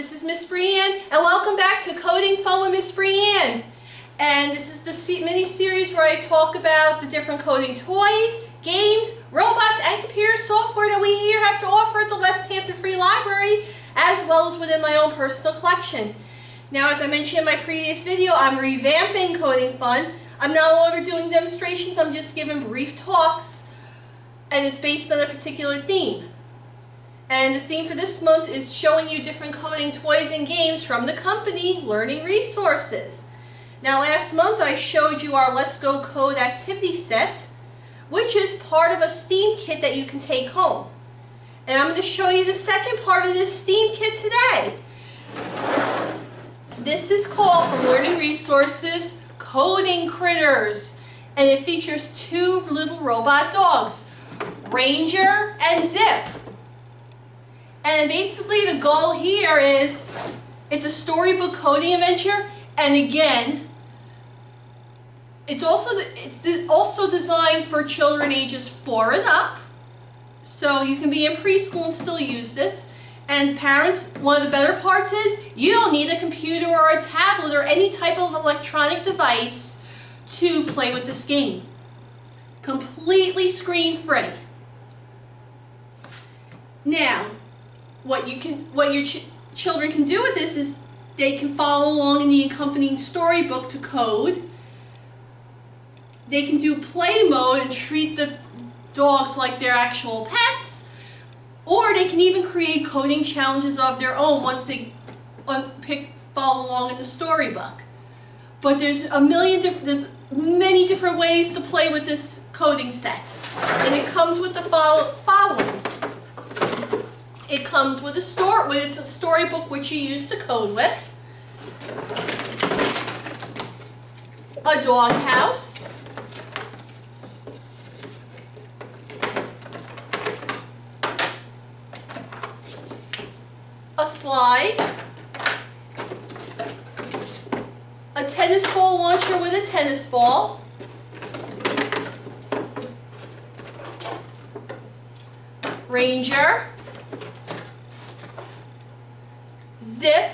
This is Miss Brianne, and welcome back to Coding Fun with Miss Brianne. And this is the mini-series where I talk about the different coding toys, games, robots, and computer software that we here have to offer at the Westhampton Free Library, as well as within my own personal collection. Now, as I mentioned in my previous video, I'm revamping Coding Fun. I'm no longer doing demonstrations, I'm just giving brief talks, and it's based on a particular theme. And the theme for this month is showing you different coding toys and games from the company Learning Resources. Now, last month I showed you our Let's Go Code activity set, which is part of a STEAM kit that you can take home. And I'm going to show you the second part of this STEAM kit today. This is called, from Learning Resources, Coding Critters. And it features two little robot dogs, Ranger and Zip. And basically the goal here is, it's a storybook coding adventure, and again, it's also designed for children ages 4 and up, so you can be in preschool and still use this. And parents, one of the better parts is, you don't need a computer or a tablet or any type of electronic device to play with this game. Completely screen-free. Now, what your children can do with this is they can follow along in the accompanying storybook to code. They can do play mode and treat the dogs like their actual pets, or they can even create coding challenges of their own once they follow along in the storybook. But there's many different ways to play with this coding set, and it comes with the following. It comes with it's a storybook which you use to code with, a dog house, a slide, a tennis ball launcher with a tennis ball, Ranger, Zip,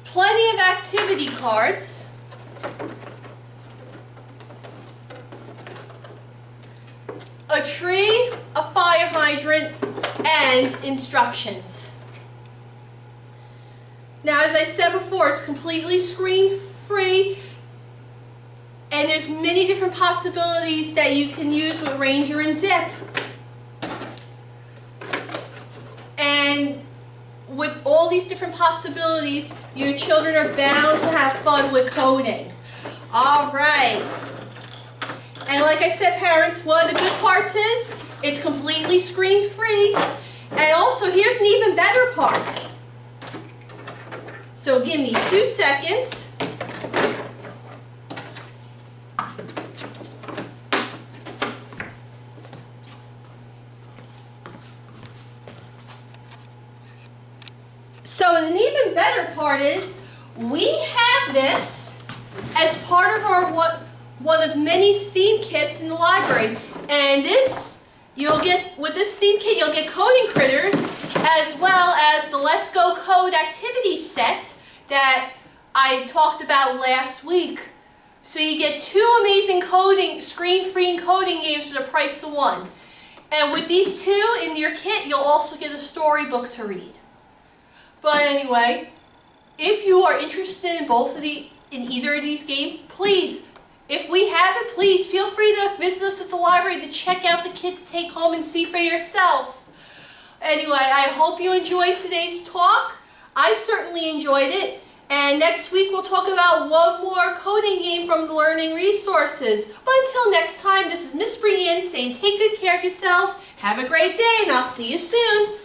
plenty of activity cards, a tree, a fire hydrant, and instructions. Now, as I said before, it's completely screen-free, and there's many different possibilities that you can use with Ranger and Zip. And with all these different possibilities, your children are bound to have fun with coding. All right. And like I said, parents, one of the good parts is it's completely screen-free. And also, here's an even better part. So give me 2 seconds. So an even better part is we have this as part of our one of many STEAM kits in the library. And this, with this STEAM kit, you'll get Coding Critters, as well as the Let's Go Code activity set that I talked about last week. So you get 2 amazing screen-free coding games for the price of 1. And with these 2 in your kit, you'll also get a storybook to read. But anyway, if you are interested in either of these games, please, if we have it, please feel free to visit us at the library to check out the kit to take home and see for yourself. Anyway, I hope you enjoyed today's talk. I certainly enjoyed it. And next week we'll talk about one more coding game from the Learning Resources. But until next time, this is Miss Brianne saying take good care of yourselves, have a great day, and I'll see you soon.